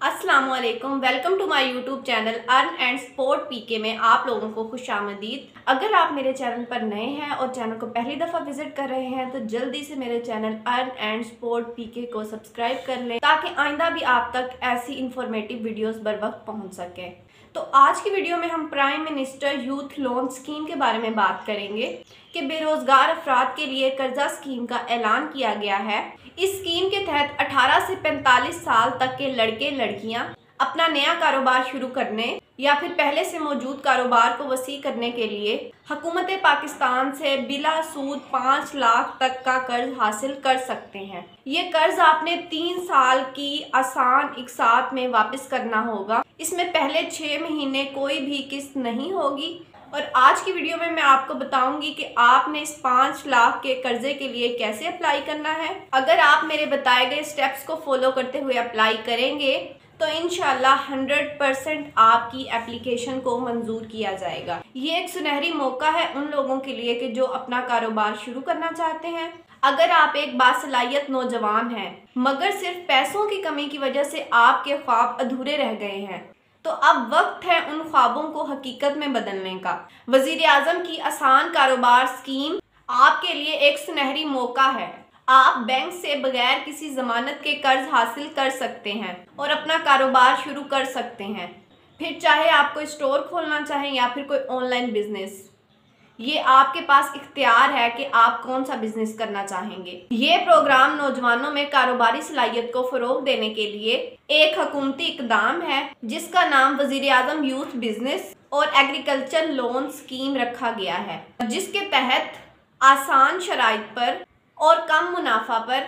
अस्सलामुअलैकुम, welcome to my YouTube channel earn and sport PK में आप लोगों को खुशामदीद। अगर आप मेरे चैनल पर नए हैं और चैनल को पहली दफ़ा विजिट कर रहे हैं तो जल्दी से मेरे चैनल अर्न एंड स्पोर्ट पीके को सब्सक्राइब कर लें ताकि आइंदा भी आप तक ऐसी इंफॉर्मेटिव वीडियोस बर वक्त पहुँच सकें। तो आज की वीडियो में हम prime minister youth loan scheme के बारे में बात करेंगे कि बेरोजगार अफराद के लिए कर्जा स्कीम का ऐलान किया गया है। इस स्कीम के तहत 18 से 45 साल तक के लड़के लड़कियां अपना नया कारोबार शुरू करने या फिर पहले से मौजूद कारोबार को वसी करने के लिए हुकूमत पाकिस्तान से बिला सूद 5 लाख तक का कर्ज हासिल कर सकते हैं। ये कर्ज आपने 3 साल की आसान इकसात में वापस करना होगा। इसमें पहले 6 महीने कोई भी किस्त नहीं होगी। और आज की वीडियो में मैं आपको बताऊंगी कि आपने इस 5 लाख के कर्जे के लिए कैसे अप्लाई करना है। अगर आप मेरे बताए गए स्टेप्स को फॉलो करते हुए अप्लाई करेंगे तो इंशाल्लाह 100% आपकी एप्लीकेशन को मंजूर किया जाएगा। ये एक सुनहरी मौका है उन लोगों के लिए कि जो अपना कारोबार शुरू करना चाहते हैं। अगर आप एक बासलाहियत नौजवान हैं मगर सिर्फ पैसों की कमी की वजह से आपके ख्वाब अधूरे रह गए हैं तो अब वक्त है उन ख्वाबों को हकीकत में बदलने का। वजीर आजम की आसान कारोबार स्कीम आपके लिए एक सुनहरी मौका है। आप बैंक से बगैर किसी जमानत के कर्ज हासिल कर सकते हैं और अपना कारोबार शुरू कर सकते हैं, फिर चाहे आप कोई स्टोर खोलना चाहें या फिर कोई ऑनलाइन बिजनेस। ये आपके पास इख्तियार है कि आप कौन सा बिजनेस करना चाहेंगे। ये प्रोग्राम नौजवानों में कारोबारी सलाहियत को फरोग देने के लिए एक हुकूमती इकदाम है जिसका नाम वजीर आजम यूथ बिजनेस और एग्रीकल्चर लोन स्कीम रखा गया है, जिसके तहत आसान शराइत पर और कम मुनाफा पर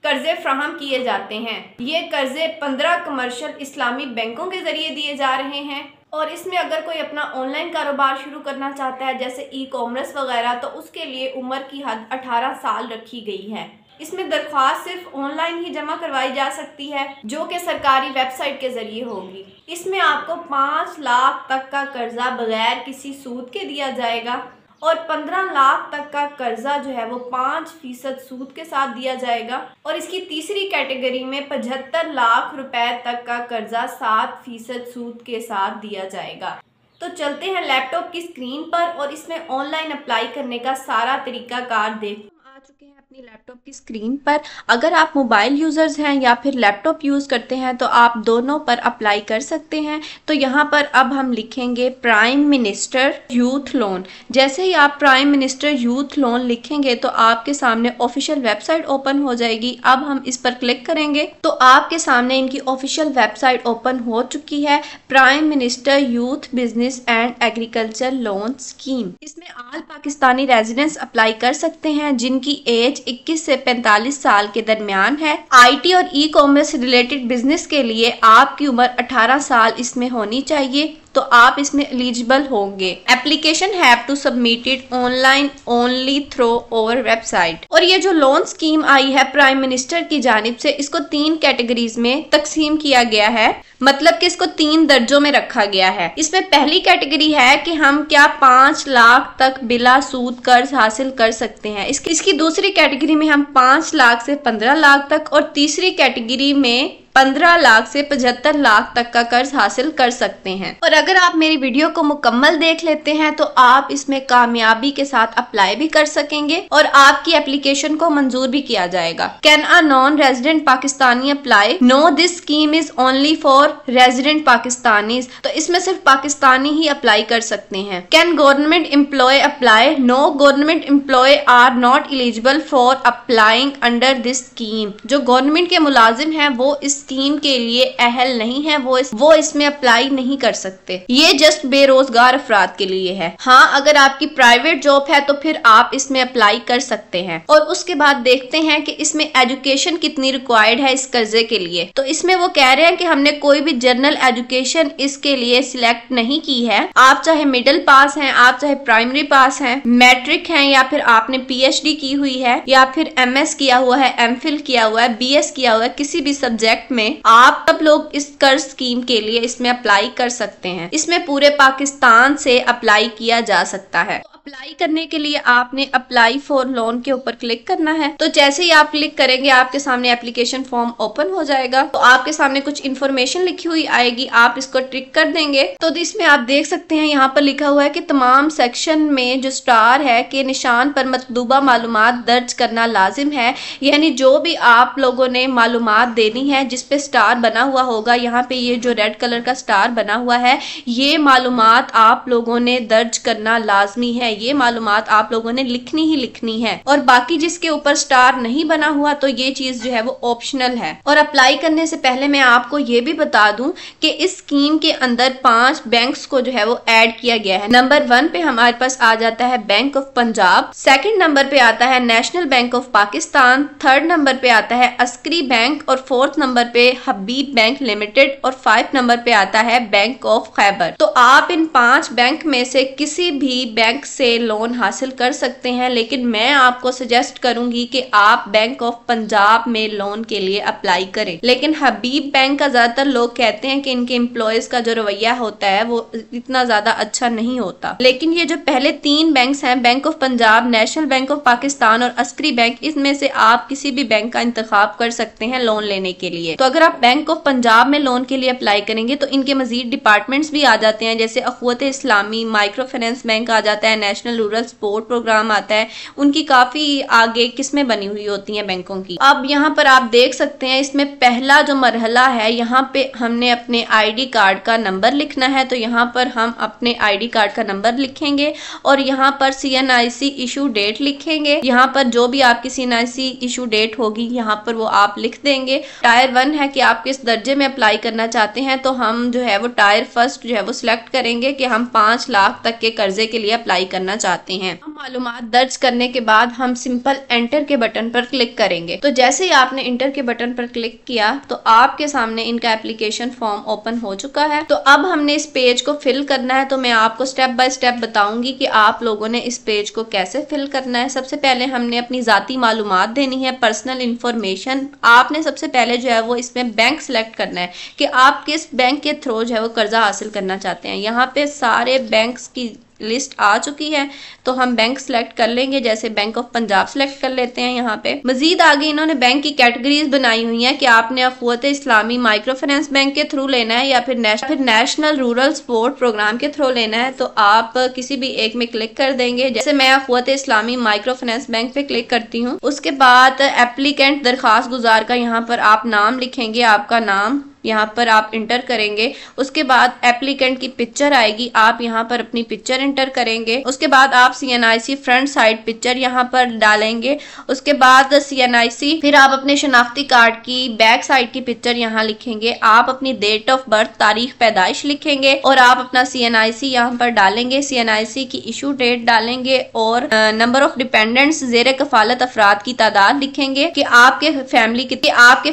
कर्जे फ्राहम किए जाते हैं। ये कर्जे 15 कमर्शियल इस्लामी बैंकों के जरिए दिए जा रहे हैं और इसमें अगर कोई अपना ऑनलाइन कारोबार शुरू करना चाहता है जैसे ई-कॉमर्स वगैरह तो उसके लिए उम्र की हद 18 साल रखी गई है। इसमें दरख्वास्त सिर्फ ऑनलाइन ही जमा करवाई जा सकती है जो कि सरकारी वेबसाइट के जरिए होगी। इसमें आपको 5 लाख तक का कर्जा बगैर किसी सूद के दिया जाएगा और 15 लाख तक का कर्जा जो है वो 5% सूद के साथ दिया जाएगा। और इसकी तीसरी कैटेगरी में 75 लाख रुपए तक का कर्जा 7% सूद के साथ दिया जाएगा। तो चलते हैं लैपटॉप की स्क्रीन पर और इसमें ऑनलाइन अप्लाई करने का सारा तरीकाकार देख आ चुके हैं अपनी लैपटॉप की स्क्रीन पर। अगर आप मोबाइल यूजर्स हैं या फिर लैपटॉप यूज करते हैं तो आप दोनों पर अप्लाई कर सकते हैं। तो यहाँ पर अब हम लिखेंगे प्राइम मिनिस्टर यूथ लोन। जैसे ही आप प्राइम मिनिस्टर यूथ लोन लिखेंगे तो आपके सामने ऑफिशियल वेबसाइट ओपन हो जाएगी। अब हम इस पर क्लिक करेंगे तो आपके सामने इनकी ऑफिशियल वेबसाइट ओपन हो चुकी है, prime minister youth business and agriculture loan scheme. इसमें आल पाकिस्तानी रेजिडेंट्स अप्लाई कर सकते हैं जिनकी एज 21 से 45 साल के दरमियान है। आईटी और ई कॉमर्स रिलेटेड बिजनेस के लिए आपकी उम्र 18 साल इसमें होनी चाहिए तो आप इसमें एलिजिबल होंगे। Application have to submitted online only through our website. और ये जो लोन स्कीम आई है प्राइम मिनिस्टर की जानिब से इसको 3 कैटेगरीज में तकसीम किया गया है, मतलब कि इसको 3 दर्जों में रखा गया है। इसमें पहली कैटेगरी है कि हम क्या 5 लाख तक बिला सूद कर्ज हासिल कर सकते हैं। इसकी दूसरी कैटेगरी में हम 5 लाख से 15 लाख तक और तीसरी कैटेगरी में 15 लाख से 75 लाख तक का कर्ज हासिल कर सकते हैं। और अगर आप मेरी वीडियो को मुकम्मल देख लेते हैं तो आप इसमें कामयाबी के साथ अप्लाई भी कर सकेंगे और आपकी एप्लीकेशन को मंजूर भी किया जाएगा। Can a non resident Pakistani apply? No, this scheme is only for resident Pakistanis. तो इसमें सिर्फ पाकिस्तानी ही अप्लाई कर सकते हैं। Can government employ apply? No, government employ are not eligible for applying under this scheme. जो गवर्नमेंट के मुलाजिम हैं वो इस स्कीम के लिए अहल नहीं है, वो इसमें अप्लाई नहीं कर सकते। ये जस्ट बेरोजगार अफराद के लिए है। हाँ, अगर आपकी प्राइवेट जॉब है तो फिर आप इसमें अप्लाई कर सकते हैं। और उसके बाद देखते हैं कि इसमें एजुकेशन कितनी रिक्वायर्ड है इस कर्जे के लिए। तो इसमें वो कह रहे हैं कि हमने कोई भी जनरल एजुकेशन इसके लिए सिलेक्ट नहीं की है। आप चाहे मिडिल पास हैं, आप चाहे प्राइमरी पास हैं, मैट्रिक हैं या फिर आपने PhD की हुई है या फिर MS किया हुआ है, MPhil किया हुआ है, BS किया हुआ है, किसी भी सब्जेक्ट में आप सब लोग इस कर्ज स्कीम के लिए इसमें अप्लाई कर सकते हैं। इसमें पूरे पाकिस्तान से अप्लाई किया जा सकता है। अप्लाई करने के लिए आपने अप्लाई फॉर लोन के ऊपर क्लिक करना है। तो जैसे ही आप क्लिक करेंगे आपके सामने एप्लीकेशन फॉर्म ओपन हो जाएगा। तो आपके सामने कुछ इन्फॉर्मेशन लिखी हुई आएगी, आप इसको टिक कर देंगे। तो इसमें आप देख सकते हैं यहाँ पर लिखा हुआ है कि तमाम सेक्शन में जो स्टार है के निशान पर मतलूबा मालूमात दर्ज करना लाजिम है। यानी जो भी आप लोगों ने मालूमात देनी है जिस पे स्टार बना हुआ होगा, यहाँ पे ये जो रेड कलर का स्टार बना हुआ है, ये मालूमात आप लोगों ने दर्ज करना लाजमी है। ये मालूमात आप लोगों ने लिखनी ही लिखनी है। और बाकी जिसके ऊपर स्टार नहीं बना हुआ तो ये चीज जो है वो ऑप्शनल है। और अप्लाई करने से पहले मैं आपको ये भी बता दूं कि इस स्कीम के अंदर 5 बैंक्स को जो है वो ऐड किया गया है। नंबर 1 पे हमारे पास आ जाता है bank of Punjab, second number पे आता है national bank of Pakistan, third number पे आता है अस्करी बैंक, और फोर्थ नंबर पे हबीब बैंक लिमिटेड, और 5 नंबर पे आता है बैंक ऑफ खैबर। तो आप इन 5 बैंक में से किसी भी बैंक से लोन हासिल कर सकते हैं, लेकिन मैं आपको सजेस्ट करूंगी कि आप बैंक ऑफ पंजाब में लोन के लिए अप्लाई करें। लेकिन हबीब बैंक का ज्यादातर लोग कहते हैं कि इनके एम्प्लॉयज का जो रवैया होता है वो इतना ज्यादा अच्छा नहीं होता। लेकिन ये जो पहले 3 बैंक्स हैं, bank of Punjab, national bank of Pakistan और अस्करी बैंक, इसमें से आप किसी भी बैंक का इंतखाब कर सकते हैं लोन लेने के लिए। तो अगर आप बैंक ऑफ पंजाब में लोन के लिए अप्लाई करेंगे तो इनके मजीद डिपार्टमेंट्स भी आ जाते हैं, जैसे अखवत इस्लामी, माइक्रो फाइनेंस बैंक आ जाता है, नेशनल रूरल सपोर्ट प्रोग्राम आता है। उनकी काफी आगे किस्में बनी हुई होती हैं बैंकों की। अब यहाँ पर आप देख सकते हैं इसमें पहला जो मरहला है, यहाँ पे हमने अपने आईडी कार्ड का नंबर लिखना है। तो यहाँ पर हम अपने आईडी कार्ड का नंबर लिखेंगे और यहाँ पर CNIC इशू डेट लिखेंगे। यहाँ पर जो भी आपकी CNIC इशू डेट होगी यहाँ पर वो आप लिख देंगे। टायर 1 है कि आप किस दर्जे में अप्लाई करना चाहते हैं, तो हम जो है वो टायर फर्स्ट जो है वो सिलेक्ट करेंगे कि हम 5 लाख तक के कर्जे के लिए अप्लाई करना चाहते हैं। मालूमात दर्ज करने के बाद हम सिंपल एंटर के बटन पर क्लिक करेंगे। तो जैसे ही आपने इंटर के बटन पर क्लिक किया तो आपके सामने इनका एप्लीकेशन फॉर्म ओपन हो चुका है। तो अब हमने इस पेज को फिल करना है। तो मैं आपको स्टेप बाय स्टेप बताऊंगी कि आप लोगों ने इस पेज को कैसे फिल करना है। सबसे पहले हमने अपनी जाती मालूमात देनी है, पर्सनल इंफॉर्मेशन। आपने सबसे पहले जो है वो इसमें बैंक सिलेक्ट करना है कि आप किस बैंक के थ्रू जो है वो कर्जा हासिल करना चाहते हैं। यहाँ पे सारे बैंक्स की लिस्ट आ चुकी है तो हम बैंक सिलेक्ट कर लेंगे। जैसे बैंक ऑफ पंजाब सिलेक्ट कर लेते हैं। यहाँ पे मजीद आगे इन्होंने बैंक की कैटेगरीज बनाई हुई हैं कि आपने अखवत इस्लामी माइक्रो फाइनेंस बैंक के थ्रू लेना है या फिर नेशनल रूरल सपोर्ट प्रोग्राम के थ्रू लेना है। तो आप किसी भी एक में क्लिक कर देंगे। जैसे मैं अखवत इस्लामी माइक्रो फाइनेंस बैंक पे क्लिक करती हूँ। उसके बाद एप्लीकेंट दरखास्त गुजार का यहाँ पर आप नाम लिखेंगे, आपका नाम यहाँ पर आप इंटर करेंगे। उसके बाद एप्लीकेंट की पिक्चर आएगी, आप यहाँ पर अपनी पिक्चर इंटर करेंगे। उसके बाद आप CNIC फ्रंट साइड पिक्चर यहाँ पर डालेंगे। उसके बाद CNIC, फिर आप अपने शनाख्ती कार्ड की बैक साइड की पिक्चर यहाँ लिखेंगे। आप अपनी डेट ऑफ बर्थ, तारीख पैदाइश लिखेंगे और आप अपना CNIC यहाँ पर डालेंगे। CNIC की इशू डेट डालेंगे और नंबर ऑफ डिपेंडेंट्स, जेर कफालत अफराद की तादाद लिखेंगे कि आपके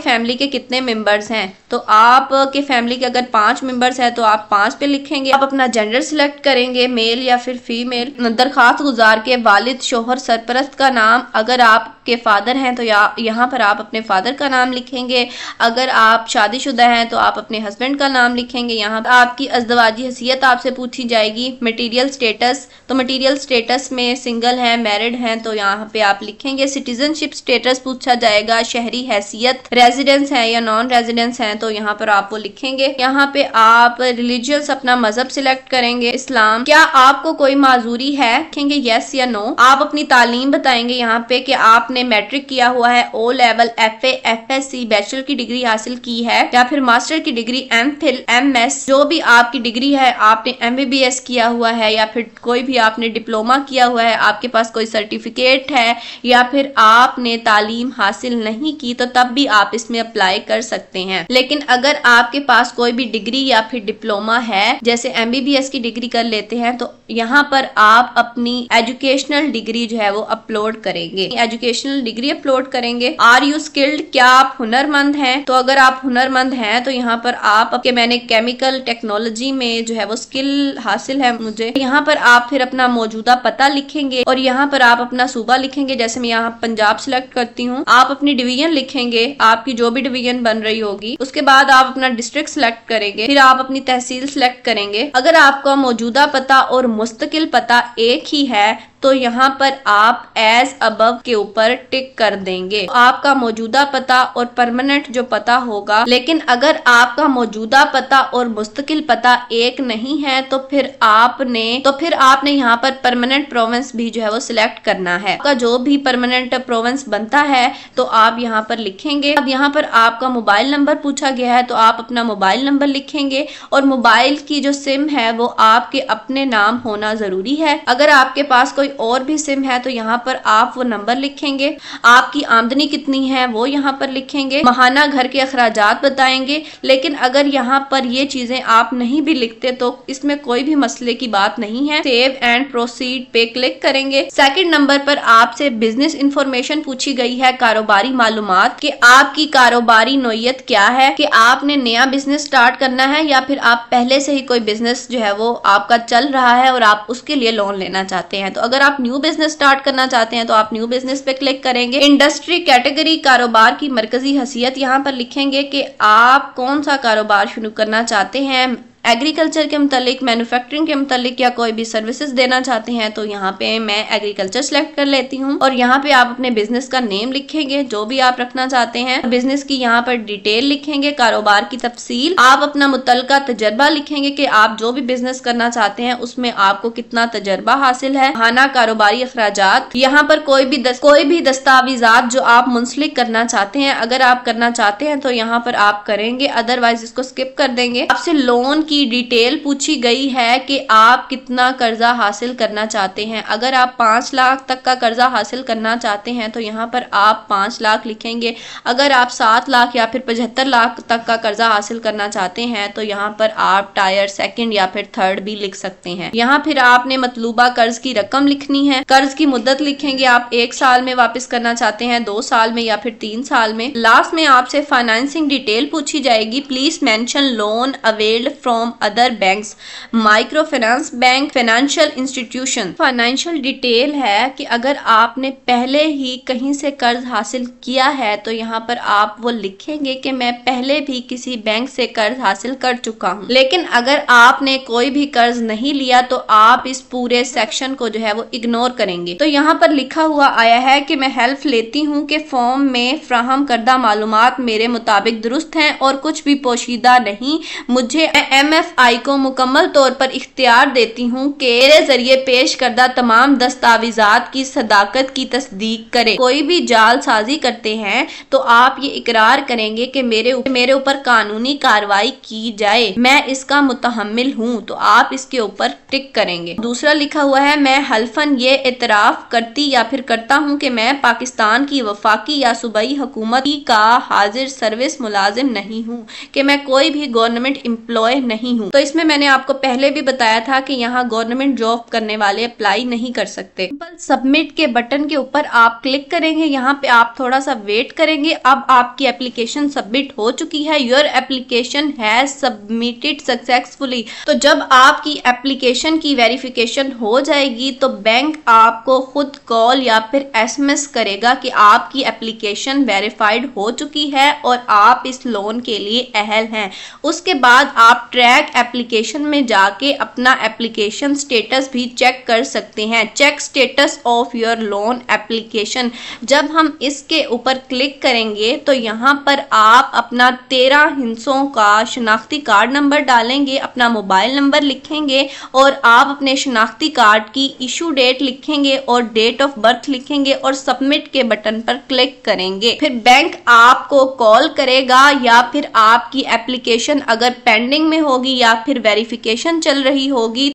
फैमिली के कितने मेंबर्स हैं। तो आपके फैमिली के अगर 5 मेंबर्स है तो आप 5 पे लिखेंगे। आप अपना जेंडर सिलेक्ट करेंगे, मेल या फिर फीमेल। दरखास्त गुजार के वालिद, शोहर, सरपरस्त का नाम, अगर आपके फादर हैं तो यहाँ पर आप अपने फादर का नाम लिखेंगे। अगर आप शादीशुदा हैं तो आप अपने हस्बैंड का नाम लिखेंगे। यहाँ आपकी अज़दवाजी हैसियत आपसे पूछी जाएगी। मटीरियल स्टेटस, तो मटीरियल स्टेटस में सिंगल हैं, मैरिड हैं, तो यहाँ पे आप लिखेंगे। सिटीजनशिप स्टेटस पूछा जाएगा, शहरी हैसियत, रेजिडेंस है या नॉन रेजिडेंस हैं, तो यहाँ पर आप वो लिखेंगे। यहाँ पे आप रिलीजियस अपना मजहब सिलेक्ट करेंगे, इस्लाम। क्या आपको कोई माजूरी है, लिखेंगे यस या नो। आप अपनी तालीम बताएंगे यहाँ पे कि आपने मैट्रिक किया हुआ है, O level, FA, FSC, bachelor की डिग्री हासिल की है या फिर मास्टर की डिग्री, MPhil, MS, जो भी आपकी डिग्री है, आपने MBBS किया हुआ है या फिर कोई भी आपने डिप्लोमा किया हुआ है, आपके पास कोई सर्टिफिकेट है या फिर आपने तालीम हासिल नहीं की, तो तब भी आप इसमें अप्लाई कर सकते हैं। लेकिन अगर आपके पास कोई भी डिग्री या फिर डिप्लोमा है, जैसे MBBS की डिग्री कर लेते हैं, तो यहाँ पर आप अपनी एजुकेशनल डिग्री जो है वो अपलोड करेंगे। एजुकेशन एजुकेशनल डिग्री अपलोड करेंगे। आर यू स्किल्ड, क्या आप हुनरमंद हैं? तो अगर आप हुनरमंद हैं तो यहाँ पर आप मैंने केमिकल टेक्नोलॉजी में जो है वो स्किल हासिल है मुझे, यहाँ पर आप फिर अपना मौजूदा पता लिखेंगे और यहाँ पर आप अपना सूबा लिखेंगे। जैसे मैं यहाँ पंजाब सिलेक्ट करती हूँ, आप अपनी डिवीजन लिखेंगे, आपकी जो भी डिवीजन बन रही होगी। उसके बाद आप अपना डिस्ट्रिक्ट सिलेक्ट करेंगे, फिर आप अपनी तहसील सिलेक्ट करेंगे। अगर आपका मौजूदा पता और मुस्तकिल पता एक ही है तो यहाँ पर आप एज अबव के ऊपर टिक कर देंगे। तो आपका मौजूदा पता और परमानेंट जो पता होगा, लेकिन अगर आपका मौजूदा पता और मुस्तकिल पता एक नहीं है तो फिर आपने यहाँ पर परमानेंट प्रोविंस भी जो है वो सिलेक्ट करना है। आपका जो भी परमानेंट प्रोविंस बनता है तो आप यहाँ पर लिखेंगे। अब यहाँ पर आपका मोबाइल नंबर पूछा गया है तो आप अपना मोबाइल नंबर लिखेंगे और मोबाइल की जो सिम है वो आपके अपने नाम होना जरूरी है। अगर आपके पास कोई और भी सिम है तो यहाँ पर आप वो नंबर लिखेंगे। आपकी आमदनी कितनी है वो यहाँ पर लिखेंगे। माहाना घर के अखराजात बताएंगे। लेकिन अगर यहाँ पर ये चीजें आप नहीं भी लिखते तो इसमें कोई भी मसले की बात नहीं है। सेव एंड प्रोसीड पे क्लिक करेंगे। सेकंड नंबर पर आपसे बिजनेस इंफॉर्मेशन पूछी गई है, कारोबारी मालूमात, कि आपकी कारोबारी नोयत क्या है, कि आपने नया बिजनेस स्टार्ट करना है या फिर आप पहले से ही कोई बिजनेस जो है वो आपका चल रहा है और आप उसके लिए लोन लेना चाहते हैं। तो अगर आप न्यू बिजनेस स्टार्ट करना चाहते हैं तो आप न्यू बिजनेस पे क्लिक करेंगे। इंडस्ट्री कैटेगरी, कारोबार की मरकजी हैसियत यहाँ पर लिखेंगे कि आप कौन सा कारोबार शुरू करना चाहते हैं। एग्रीकल्चर के मुतालिक, मैन्युफैक्चरिंग के मुतालिक या कोई भी सर्विसेज देना चाहते हैं तो यहाँ पे मैं एग्रीकल्चर सेलेक्ट कर लेती हूँ। और यहाँ पे आप अपने बिजनेस का नेम लिखेंगे जो भी आप रखना चाहते हैं। बिजनेस की यहाँ पर डिटेल लिखेंगे, कारोबार की तफसील, आप अपना मुतलका तजर्बा लिखेंगे कि आप जो भी बिजनेस करना चाहते हैं उसमें आपको कितना तजर्बा हासिल है। हाना कारोबारी अखराजात, यहाँ पर कोई भी दस्तावेजात जो आप मुंसलिक करना चाहते हैं, अगर आप करना चाहते हैं तो यहाँ पर आप करेंगे, अदरवाइज इसको स्किप कर देंगे। आपसे लोन की डिटेल पूछी गई है कि आप कितना कर्जा हासिल करना चाहते हैं। अगर आप 5 लाख तक का कर्जा हासिल करना चाहते हैं तो यहाँ पर आप 5 लाख लिखेंगे। अगर आप 7 लाख या फिर 75 लाख तक का कर्जा हासिल करना चाहते हैं तो यहाँ पर आप टायर सेकंड या फिर थर्ड भी लिख सकते हैं। यहाँ फिर आपने मतलूबा कर्ज की रकम लिखनी है। कर्ज की मुद्दत लिखेंगे, आप 1 साल में वापस करना चाहते हैं, 2 साल में या फिर 3 साल में। लास्ट में आपसे फाइनेंसिंग डिटेल पूछी जाएगी। Please mention loan availed from other banks, micro finance bank, financial institution. Financial detail है कि अगर आपने पहले ही कहीं से कर्ज हासिल किया है तो यहाँ पर आप वो लिखेंगे कि मैं पहले भी किसी बैंक से कर्ज हासिल कर चुका हूँ। लेकिन अगर आपने कोई भी कर्ज नहीं लिया तो आप इस पूरे सेक्शन को जो है वो इग्नोर करेंगे। तो यहाँ पर लिखा हुआ आया है कि मैं हेल्प लेती हूँ कि फॉर्म में फ्राहम करदा मालूमात मेरे मुताबिक दुरुस्त हैं और कुछ भी पोशीदा नहीं। मुझे MFI को मुकम्मल तौर पर इख्तियार देती हूँ कि मेरे जरिए पेश करदा तमाम दस्तावेजात की सदाकत की तस्दीक करे। कोई भी जालसाजी करते हैं तो आप ये इकरार करेंगे कि मेरे ऊपर कानूनी कार्रवाई की जाए, मैं इसका मुतहम्मिल हूँ, तो आप इसके ऊपर टिक करेंगे। दूसरा लिखा हुआ है, मैं हल्फन ये इतराफ करती या फिर करता हूँ कि मैं पाकिस्तान की वफाकी या सूबाई हुकूमत का हाजिर सर्विस मुलाजिम नहीं हूँ, कि मैं कोई भी गवर्नमेंट एम्प्लॉय नहीं हूँ। तो इसमें मैंने आपको पहले भी बताया था कि यहाँ गवर्नमेंट जॉब करने वाले अप्लाई नहीं कर सकते। सबमिट के बटन के ऊपर आप क्लिक करेंगे, यहाँ पे आप थोड़ा सा वेट करेंगे। अब आपकी एप्लीकेशन सबमिट हो चुकी है। Your application has submitted successfully. तो जब आपकी एप्लीकेशन की वेरिफिकेशन हो जाएगी तो बैंक आपको खुद कॉल या फिर SMS करेगा कि आपकी एप्लीकेशन वेरीफाइड हो चुकी है और आप इस लोन के लिए अहल हैं। उसके बाद आप ट्रैक एप्लीकेशन में जाके अपना एप्लीकेशन स्टेटस भी चेक कर सकते हैं। Check status of your loan application, जब हम इसके ऊपर क्लिक करेंगे तो यहाँ पर आप अपना 13 हिस्सों का शनाख्ती कार्ड नंबर डालेंगे, अपना मोबाइल नंबर लिखेंगे और आप अपने शनाख्ती कार्ड की इशू डेट लिखेंगे और डेट ऑफ बर्थ लिखेंगे और सबमिट के बटन पर क्लिक करेंगे। फिर बैंक आपको कॉल करेगा या फिर आपकी एप्लीकेशन अगर पेंडिंग में होगी या फिर वेरिफिकेशन चल रही होगी